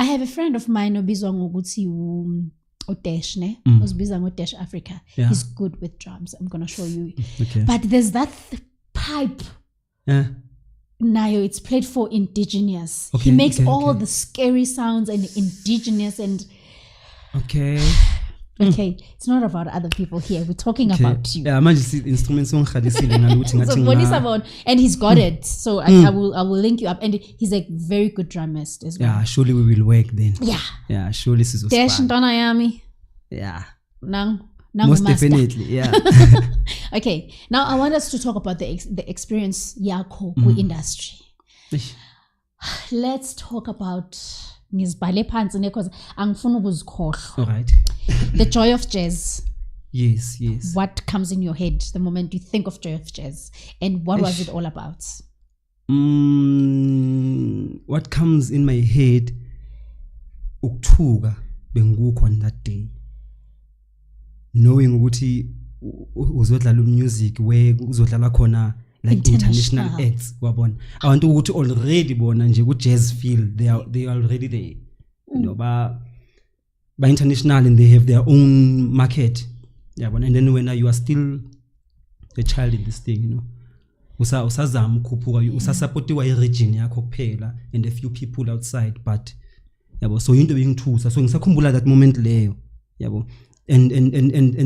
have a friend of mine obizwa ngokuthi Dash ne uzibiza ngo Dash Africa. He's good with drums. I'm going to show you. Okay. But there's that pipe. Nayo, it's played for indigenous. He makes all the scary sounds and indigenous and Okay, it's not about other people here. We're talking about you. Yeah, manje si instruments ongikhalisile ngaluthi ngathi and he's got it. So I will link you up. And he's a very good drummist as well. Yeah, surely we will work then. Yeah, surely sizosipha. Dash ntwana yami. Yeah. Most master. Definitely, yeah. Okay, now I want us to talk about the experience yakho ku-industry. Let's talk about ngizibhale phansi because angifuna ukuzikhohlwa. All right. The joy of jazz. Yes. What comes in your head the moment you think of joy of jazz, and what was it all about? What comes in my head, ukuthuka bengikho on that day, knowing ukuthi uzodlala music where uzodlala khona like international acts wabona. I want ukuthi already bona nje ku jazz field they are already there, you know, ba international and they have their own market, yabona. And then when you are still a child in this thing, you know, usazama ukukhuphuka, usasupportiwa i-region yakho kuphela and a few people outside, but yabo, so into bengithusa, so ngisakhumbula that moment leyo, yabo. And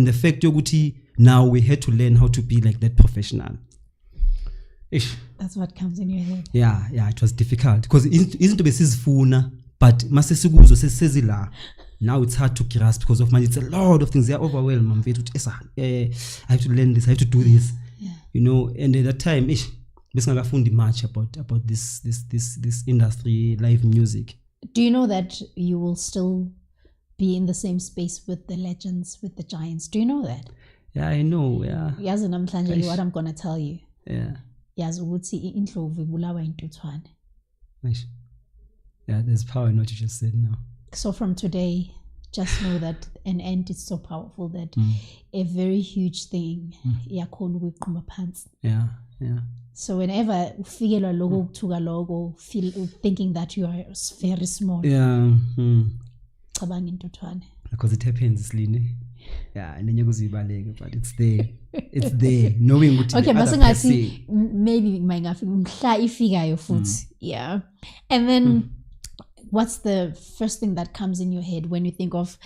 the fact yokuthi now we had to learn how to be like that professional. Ish. That's what comes in your head. Yeah, it was difficult because isn't besizifuna, but mase sikuzo sesizila. Now it's hard to grasp because of money. It's a lot of things. They are overwhelmed. I have to learn this. I have to do this. Yeah. You know, and at that time, besingakafundi much about this industry, live music. Do you know that you will still be in the same space with the legends, with the giants? Do you know that? Yeah, I know. Yeah. Yazi namhlanje what I'm gonna tell you. Yeah. Yazi ukuthi indlovu ibulawa intuthwane. Yeah, there's power in what you just said now. So from today, just know that an ant is so powerful that a very huge thing yakhona ukuqhuma phansi. Yeah. So whenever ufikelwa logo ukuthuka logo, feel thinking that you are very small. Yeah. Cabanga intuthwane. Because it happens, Sline. Yeah, and then you go but it's there. It's there. Knowing what okay, masingathi maybe mhla ifikayo futhi. Yeah. And then what's the first thing that comes in your head when you think of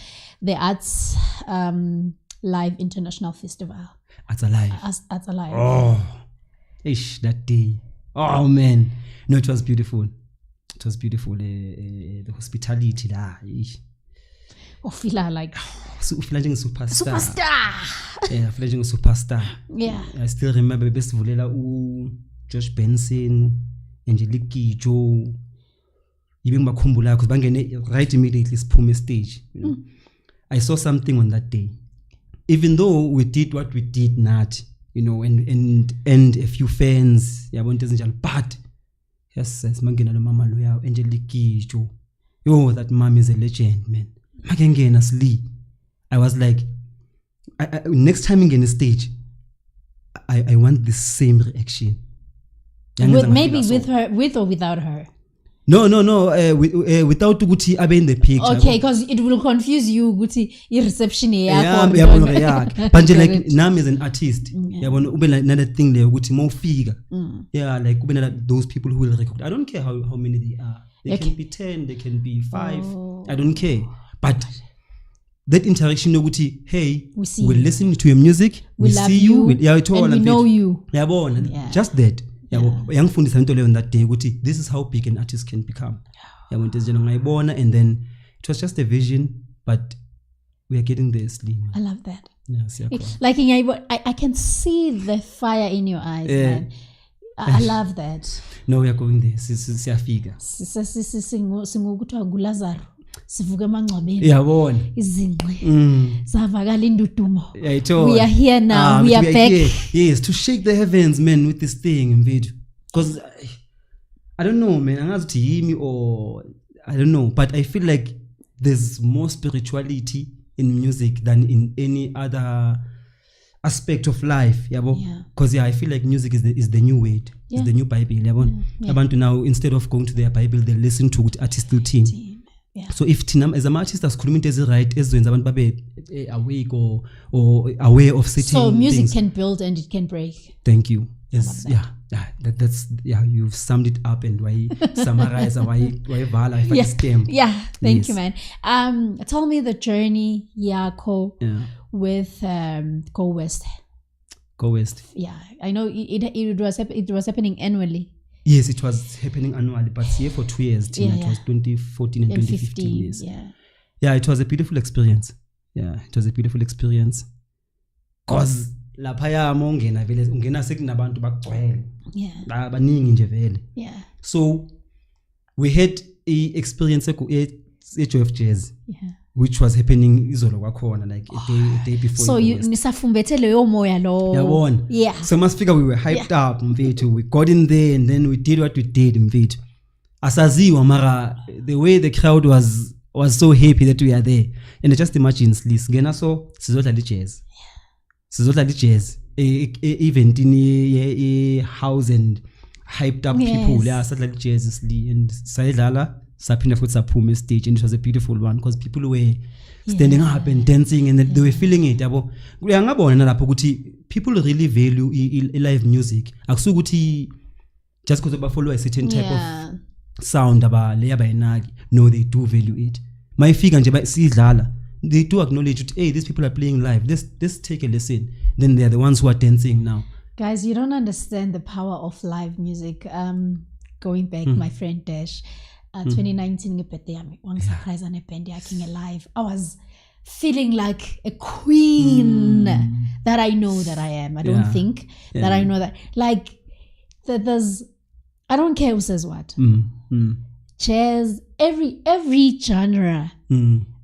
the Arts Live International Festival? Arts Alive. Arts Alive. Oh, that day. Oh man, no, it was beautiful. It was beautiful. The hospitality there. Feel like feeling superstar. Yeah, feeling superstar. Yeah. I still remember besivulela Josh Benson, Angelique Kidjo. Even bakhumbula because bangene right immediately siphume stage, you know. I saw something on that day. Even though we did what we did not, you know, and a few fans, but yes, mangena lo mama loya Angelique Kidjo. Yo, that mom is a legend, man. Magengena sleep. I was like, next time in the stage, I want the same reaction. Maybe with her, with or without her. No. Without Guti abe in the picture. Okay, because it will confuse you. Guti, your reception yeah. But like Nam is an artist. Yeah, ube another thing there. Guti more figure. Yeah, like ube those people who will record. I don't care how many they are. They can be 10. They can be 5. I don't care. But that interaction, Guti, hey, we're listening to your music. We see you. And we know you. Yeah, just that. Young fundis on that day, this is how big an artist can become. And then it was just a vision, but we are getting there, Slim. I love that. Yes, like I can see the fire in your eyes, man. I love that. No, we are going there. Siyafika. Singukuthiwa nguLazarus. Sivuke emangcwabeni. Yabona. Izinqe. Savakala indudumo. We are here now. We are back. Yes, to shake the heavens, man, with this thing, mfethu. Because I don't know, man. Angazi uthi yimi or I don't know, but I feel like there's more spirituality in music than in any other aspect of life, yabo. Because I feel like music is the new word. It's the new Bible, yabo. Abantu now, instead of going to their Bible, they listen to artist routine. Yeah. So if thina as ama-artist asikhuluma into ezi-right ezizoyenza abantu babe awake or aware of certain So music things. can build and it can break. Thank you. Yes, love that's you've summed it up and why summarize why vala if I scam. Yeah, thank Yes. you, man. Tell me the journey yakho with Go West. Go West. Yeah, I know it was happening annually. Yes, it was happening annually, but here for 2 years. It was 2014 and 2015. Yes. Yeah, it was a beautiful experience. Yeah, it was a beautiful experience. Cause laphaya mongena vele ungena sekunabantu bakugcwele. Yeah. Baningi nje vele. Yeah. So we had a experience at Joy of Jazz. Yeah. Which was happening izolo kwakhona like a day before. So you nisafumbethe leyo moya lo. Yabona. Yeah. So must figure we were hyped up mfethu. We got in there and then we did what we did mfethu. Asaziwa mara the way the crowd was so happy that we are there. And just imagine singena so sizodlala jazz. Sizodlala jazz. Event in a house and hyped up people. Yeah, sizodlala jazz and sayidlala saphinda futhi saphuma stage, and it was a beautiful one because people were standing up and dancing and they were feeling it. Yabo uyangabona nalapho ukuthi people really value live music. Akusukuthi just because they follow a certain type of sound leya bayinaki. No, they do value it. Mayifika nje sidlala, they do acknowledge it. Hey, these people are playing live. Let's take a listen. Then they are the ones who are dancing now. Guys, you don't understand the power of live music. Going back, my friend Dash, 2019 birthday yami wangisurprise neband yakhe nge-live. I was feeling like a queen that I know that I am. I don't think that I know that. Like, there's, I don't care who says what. Jazz, every genre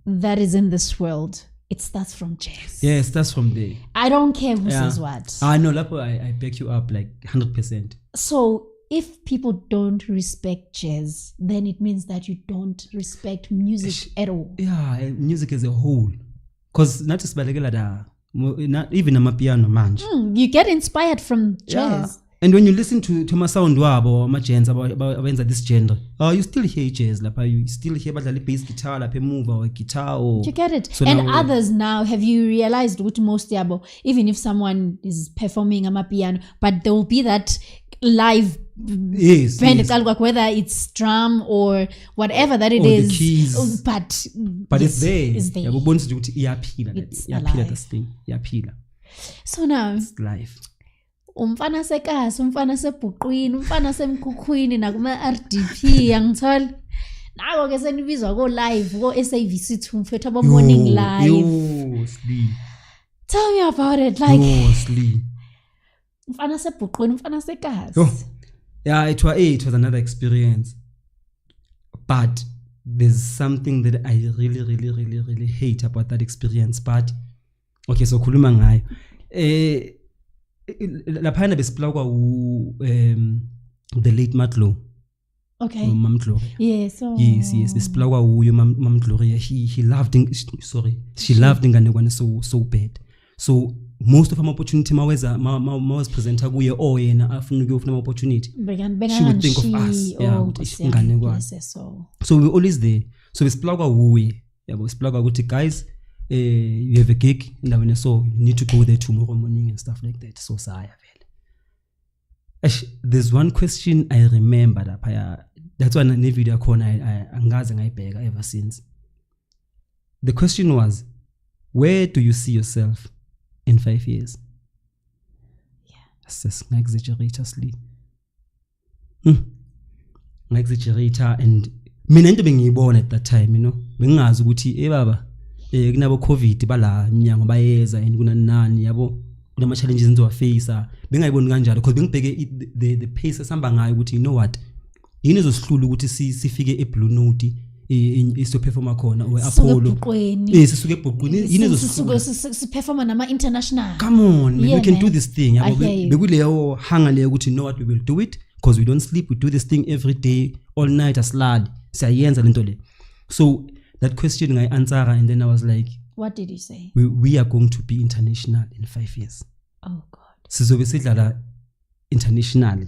that is in this world, it starts from jazz. Yeah, it starts from there. I don't care who says what. I know, I back you up like 100%. So if people don't respect jazz, then it means that you don't respect music at all. Yeah, music as a whole. Because not just not even amapiano manje. You get inspired from jazz. Yeah. And when you listen to my sound wabo ama-gens abenza this genre, you still hear jazz lapha, you still hear badlala bass guitar lapha emuva or guitar or you get it. So and others now, have you realized with most yabo, even if someone is performing amapiano, but there will be that live band, whether it's drum or whatever that it is, the keys. But it's there. It's there. It's alive. This thing. So now it's live. Umfana sekasi, umfana sebhuqwini, umfana semkhukhwini nakuma-RDP angithola. Nako ke senibizwa ko live ko SABC2 mfethu abo morning live. Tell me about it, like umfana sebhuqwini, umfana sekasi. Yeah, it was another experience. But there's something that I really hate about that experience. But okay, so khuluma ngayo. Laphana besipla kwa the late Matlo. Okay. Mam Gloria. Yes. Yes. Besipla kwa uyo Mam Gloria. She loved Inganekwane so bad. So most of her opportunity was presenter kuye yena afuna ukuyofuna opportunity. She would think of us. Inganekwane. So we're always there. So besipla kwa uyo. Yabo besipla kwa ukuthi guys, you have a gig and so you need to go there tomorrow morning and stuff like that. So saya vele. There's one question I remember that's why in the video I angaze ngayibheka ever since. The question was, where do you see yourself in 5 years? Yeah. Exaggeratously. Exaggerator, and mina into bengiyibona at that time, bengazi ukuthi baba kunabo COVID bala minyango bayeza and kunanani yabo kunama challenges enzo face bengayiboni kanjalo because bengibheke the pace esamba ngayo ukuthi you know what yini ezosihlula ukuthi sifike eBlue Note iso performa khona or Apollo sisuke ebhuqweni yini ezosihlula siperforma nama international. Come on man, we can do this thing yabo bekuleyo hanga leyo ukuthi you know what, we will do it because we don't sleep, we do this thing every day all night as lad siyayenza lento le. So that question I answered, and then I was like, what did you say? We are going to be international in 5 years. Oh God. Sizobe sidlala internationally.